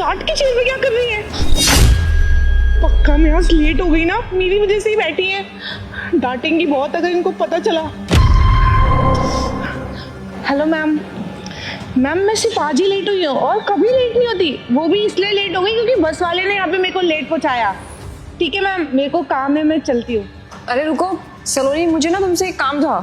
चाट की चेयर पे क्या कर रही है? पक्का मैं आज लेट हो गई ना, मेरी वजह से ही बैठी है। डांटेंगी बहुत अगर इनको पता चला। Hello ma'am. मैम मैं सिर्फ आज ही लेट हुई हूँ और कभी लेट नहीं होती। वो भी इसलिए लेट हो गई क्योंकि बस वाले ने यहाँ पे मेरे को लेट पहुँचाया। ठीक है मैम, मेरे को काम है, मैं चलती हूँ। अरे रुको सलोनी, मुझे ना तुमसे एक काम था।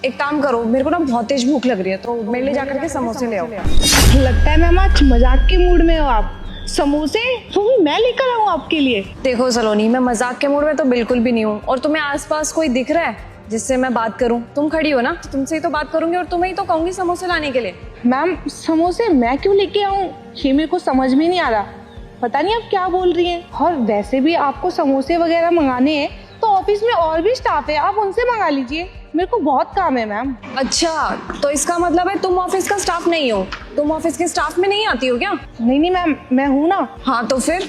एक काम करो, मेरे को ना बहुत तेज भूख लग रही है, तो मेरे लिए जाकर के समोसे ले आओ। लगता है मैम आज मजाक के मूड में हो आप। समोसे वो भी मैं लेकर आऊँ आपके लिए? देखो सलोनी, मैं मजाक के मूड में तो बिल्कुल भी नहीं हूँ। और तुम्हें आसपास कोई दिख रहा है जिससे मैं बात करूँ? तुम खड़ी हो ना, तो तुमसे ही तो बात करूंगी और तुम्हें ही तो कहूंगी समोसे लाने के लिए। मैम समोसे मैं क्यों लेके आऊँ, ये मेरे को समझ में नहीं आ रहा। पता नहीं आप क्या बोल रही हैं। और वैसे भी आपको समोसे वगैरह मंगाने हैं तो ऑफिस में और भी स्टाफ है, आप उनसे मंगा लीजिए। मेरे को बहुत काम है मैम। अच्छा, तो इसका मतलब है तुम ऑफिस का स्टाफ नहीं हो? तुम ऑफिस के स्टाफ में नहीं आती हो क्या? नहीं मैम, मैं हूँ ना। हाँ तो फिर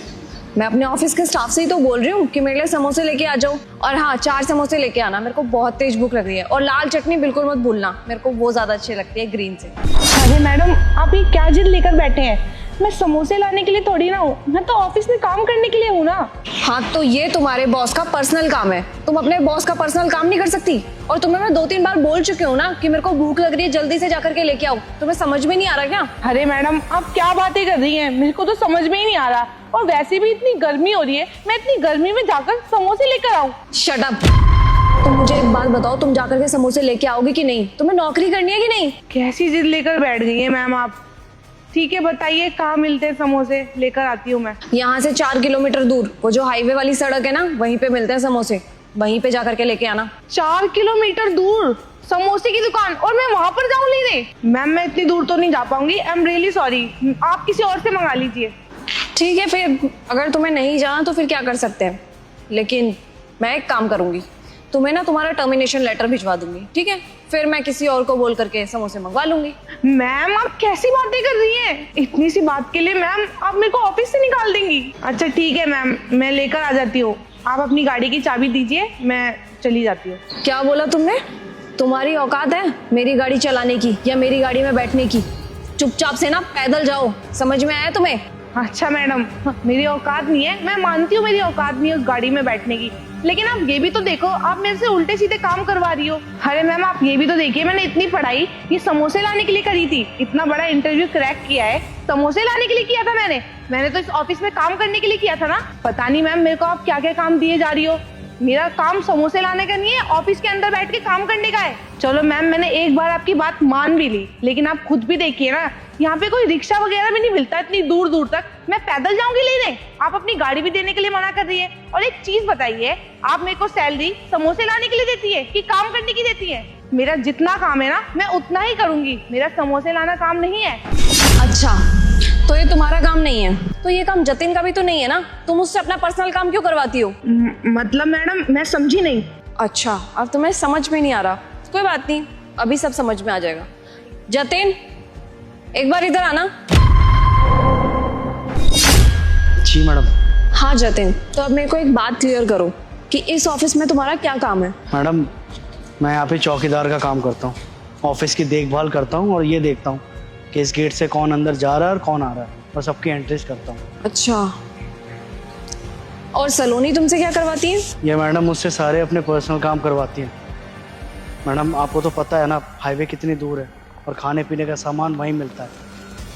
मैं अपने ऑफिस के स्टाफ से ही तो बोल रही हूँ कि मेरे लिए समोसे लेके आ जाओ। और हाँ, 4 समोसे लेके आना, मेरे को बहुत तेज भूख लग रही है। और लाल चटनी बिल्कुल मत भूलना, मेरे को वो ज्यादा अच्छी लगती है ग्रीन से। अरे मैडम आप ये क्या जिद लेकर बैठे हैं? मैं समोसे लाने के लिए थोड़ी ना हूँ, मैं तो ऑफिस में काम करने के लिए हूँ ना। हाँ तो ये तुम्हारे बॉस का पर्सनल काम है, तुम अपने बॉस का पर्सनल काम नहीं कर सकती? और तुम्हें मैं 2-3 बार बोल चुकी हूँ ना कि मेरे को भूख लग रही है, जल्दी से जाकर के लेके आओ। तुम्हें समझ में नहीं आ रहा क्या? अरे मैडम आप क्या बातें कर रही हैं, मेरे को तो समझ में ही नहीं आ रहा। और वैसे भी इतनी गर्मी हो रही है, मैं इतनी गर्मी में जाकर समोसे लेकर आऊँ? Shut up. तुम मुझे एक बात बताओ, तुम जाकर के समोसे लेके आओगे कि नहीं? तुम्हें नौकरी करनी है कि नहीं? कैसी जिद लेकर बैठ गई है मैम आप। ठीक है बताइए कहाँ मिलते हैं समोसे, लेकर आती हूँ मैं। यहाँ से 4 किलोमीटर दूर वो जो हाईवे वाली सड़क है ना, वहीं पे मिलते हैं समोसे। वहीं पे जाकर के लेके आना। 4 किलोमीटर दूर समोसे की दुकान, और मैं वहां पर जाऊँ लेने? मैम मैं इतनी दूर तो नहीं जा पाऊंगी, आई एम रियली सॉरी। आप किसी और से मंगा लीजिए। ठीक है, फिर अगर तुम्हें नहीं जाना तो फिर क्या कर सकते हैं। लेकिन मैं एक काम करूंगी, तुम्हें ना तुम्हारा टर्मिनेशन लेटर भिजवा दूंगी, ठीक है? फिर मैं किसी और को बोल करके समोसे मंगवा लूंगी। मैम आप कैसी बातें कर रही हैं? इतनी सी बात के लिए मैम आप मेरे को ऑफिस से निकाल देंगी? अच्छा ठीक है मैम, मैं लेकर आ जाती हूँ। आप अपनी गाड़ी की चाबी दीजिए, मैं चली जाती हूँ। क्या बोला तुमने? तुम्हारी औकात है मेरी गाड़ी चलाने की या मेरी गाड़ी में बैठने की? चुपचाप से ना पैदल जाओ, समझ में आया तुम्हें? अच्छा मैडम, मेरी औकात नहीं है, मैं मानती हूँ मेरी औकात नहीं है उस गाड़ी में बैठने की, लेकिन आप ये भी तो देखो, आप मेरे से उल्टे सीधे काम करवा रही हो। अरे मैम आप ये भी तो देखिए, मैंने इतनी पढ़ाई ये समोसे लाने के लिए करी थी, इतना बड़ा इंटरव्यू क्रैक किया है, समोसे लाने के लिए किया था मैंने तो इस ऑफिस में काम करने के लिए किया था ना। पता नहीं मैम मेरे को आप क्या क्या काम दिए जा रही हो। मेरा काम समोसे लाने का नहीं है, ऑफिस के अंदर बैठ के काम करने का है। चलो मैम मैंने एक बार आपकी बात मान भी ली, लेकिन आप खुद भी देखिए ना, यहाँ पे कोई रिक्शा वगैरह भी नहीं मिलता इतनी दूर दूर तक। मैं पैदल जाऊंगी लेने, आप अपनी गाड़ी भी देने के लिए मना कर रही है। और एक चीज बताइए, आप मेरे को सैलरी समोसे लाने के लिए देती है कि काम करने की देती है? मेरा जितना काम है ना मैं उतना ही करूंगी, मेरा समोसे लाना काम नहीं है। अच्छा, तो ये तुम्हारा काम नहीं है, तो ये काम जतिन का भी तो नहीं है ना? तुम उससे अपना पर्सनल काम क्यों करवाती हो? मतलब मैडम मैं समझी नहीं। अच्छा, अब तुम्हें समझ में नहीं आ रहा, कोई बात नहीं, अभी सब समझ में आ जाएगा। जतिन एक बार इधर आना। जी मैडम। हाँ जतिन, तो अब मेरे को एक बात क्लियर करो कि इस ऑफिस में तुम्हारा क्या काम है? मैडम मैं यहाँ पे चौकीदार का काम करता हूँ, ऑफिस की देखभाल करता हूँ और ये देखता हूँ कि इस गेट से कौन अंदर जा रहा है और कौन आ रहा है, बस सबकी एंट्रीज करता हूँ। अच्छा, और सलोनी तुमसे क्या करवाती है? ये मैडम मुझसे सारे अपने पर्सनल काम करवाती हैं। मैडम आपको तो पता है ना हाईवे कितनी दूर है और खाने पीने का सामान वहीं मिलता है,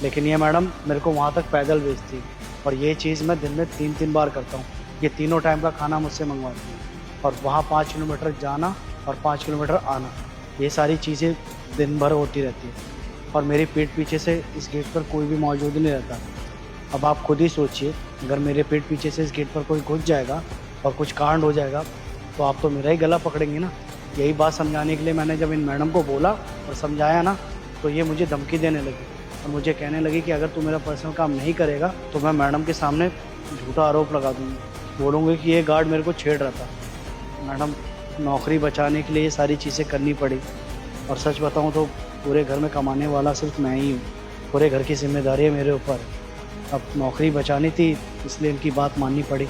लेकिन ये मैडम मेरे को वहाँ तक पैदल भेजती है और ये चीज़ मैं दिन में 3-3 बार करता हूँ। ये तीनों टाइम का खाना मुझसे मंगवाती है और वहाँ 5 किलोमीटर जाना और 5 किलोमीटर आना, ये सारी चीज़ें दिन भर होती रहती है और मेरी पीठ पीछे से इस गेट पर कोई भी मौजूद नहीं रहता। अब आप खुद ही सोचिए, अगर मेरे पीठ पीछे से इस गेट पर कोई घुस जाएगा और कुछ कांड हो जाएगा तो आप तो मेरा ही गला पकड़ेंगे ना। यही बात समझाने के लिए मैंने जब इन मैडम को बोला और समझाया ना, तो ये मुझे धमकी देने लगी और मुझे कहने लगी कि अगर तू मेरा पर्सनल काम नहीं करेगा तो मैं मैडम के सामने झूठा आरोप लगा दूँगी, बोलूँगी कि ये गार्ड मेरे को छेड़ रहा था। मैडम नौकरी बचाने के लिए ये सारी चीज़ें करनी पड़ी और सच बताऊँ तो पूरे घर में कमाने वाला सिर्फ मैं ही हूँ, पूरे घर की जिम्मेदारी है मेरे ऊपर। अब नौकरी बचानी थी इसलिए इनकी बात माननी पड़ी।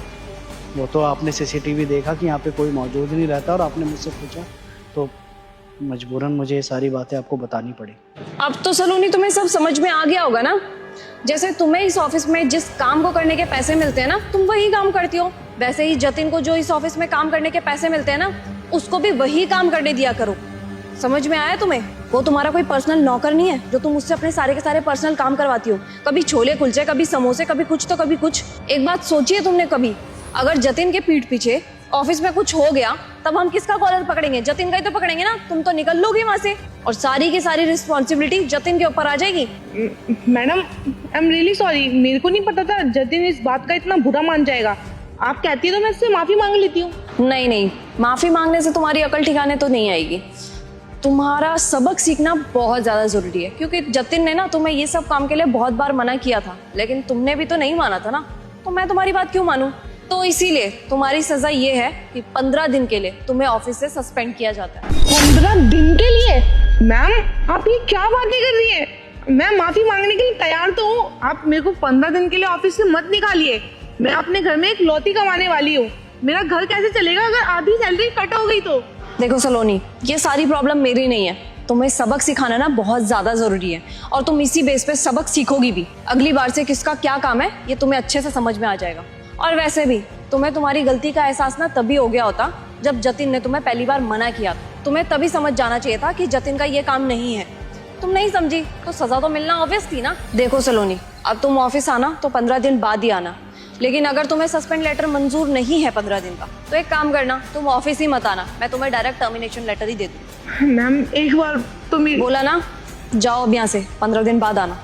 वो तो आपने सीसीटीवी देखा कि यहाँ पे कोई मौजूद नहीं रहता और आपने मुझसे पूछा तो मजबूरन मुझे ये सारी बातें आपको बतानी पड़ी। अब तो सलोनी तुम्हें सब समझ में आ गया होगा ना। जैसे तुम्हें इस ऑफिस में जिस काम को करने के पैसे मिलते हैं ना, तुम वही काम करती हो, वैसे ही जतिन को जो इस ऑफिस में काम करने के पैसे मिलते हैं ना, उसको भी वही काम करने दिया करो। समझ में आया तुम्हें? वो तुम्हारा कोई पर्सनल नौकर नहीं है जो तुम उससे अपने सारे के सारे पर्सनल काम करवाती हो। कभी छोले कुलचे, कभी समोसे, कभी कुछ तो कभी कुछ। एक बात सोचिए तुमने कभी, अगर जतिन के पीठ पीछे ऑफिस में कुछ हो गया तब हम किसका कॉलर पकड़ेंगे? जतिन का ही तो पकड़ेंगे ना। तुम तो निकल लोगी वहां से और सारी की सारी रिस्पॉन्सिबिलिटी जतिन के ऊपर आ जाएगी। Madam I am really sorry, मेरे को नहीं पता था जतिन इस बात का इतना बुरा मान जाएगा। आप कहती है तो मैं इससे माफी मांग लेती हूँ। नहीं नहीं, माफी मांगने से तुम्हारी अकल ठिकाने तो नहीं आएगी। तुम्हारा सबक सीखना बहुत ज्यादा जरूरी है, क्योंकि जतिन ने ना तुम्हें ये सब काम के लिए बहुत बार मना किया था, लेकिन तुमने भी तो नहीं माना था ना। तो मैं तुम्हारी बात क्यों मानूं? तो इसीलिए तुम्हारी सजा ये है कि 15 दिन के लिए तुम्हें ऑफिस से सस्पेंड किया जाता है। 15 दिन के लिए? मैम आप ये क्या बातें कर रही है? मैं माफी मांगने के लिए तैयार तो हूँ, आप मेरे को 15 दिन के लिए ऑफिस से मत निकालिए। मैं अपने घर में एक लौती कमाने वाली हूँ, मेरा घर कैसे चलेगा अगर आधी सैलरी कट हो गई तो? देखो सलोनी, ये सारी प्रॉब्लम मेरी नहीं है। तुम्हें सबक सिखाना ना बहुत ज्यादा जरूरी है और तुम इसी बेस पे सबक सीखोगी भी। अगली बार से किसका क्या काम है ये तुम्हें अच्छे से समझ में आ जाएगा। और वैसे भी तुम्हें तुम्हारी गलती का एहसास ना तभी हो गया होता जब जतिन ने तुम्हें पहली बार मना किया था। तुम्हें तभी समझ जाना चाहिए था कि जतिन का ये काम नहीं है। तुम नहीं समझी तो सजा तो मिलना ऑब्वियस थी ना। देखो सलोनी, अब तुम ऑफिस आना तो 15 दिन बाद ही आना, लेकिन अगर तुम्हें सस्पेंड लेटर मंजूर नहीं है 15 दिन का तो एक काम करना, तुम ऑफिस ही मत आना, मैं तुम्हें डायरेक्ट टर्मिनेशन लेटर ही दे दूँ। मैम एक बार तो मेरी बोला ना, जाओ अब यहाँ से, 15 दिन बाद आना।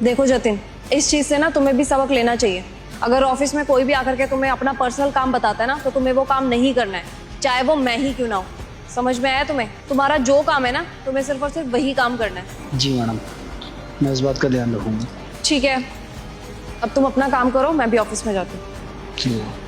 देखो जतिन, इस चीज से ना तुम्हें भी सबक लेना चाहिए। अगर ऑफिस में कोई भी आकर के तुम्हें अपना पर्सनल काम बताता है ना तो तुम्हें वो काम नहीं करना है, चाहे वो मैं ही क्यों ना हो। समझ में आया तुम्हें? तुम्हारा जो काम है ना तुम्हें सिर्फ और सिर्फ वही काम करना है। जी मैडम, मैं इस बात का ध्यान रखूँगा। ठीक है, अब तुम अपना काम करो, मैं भी ऑफिस में जाती हूँ। ठीक है।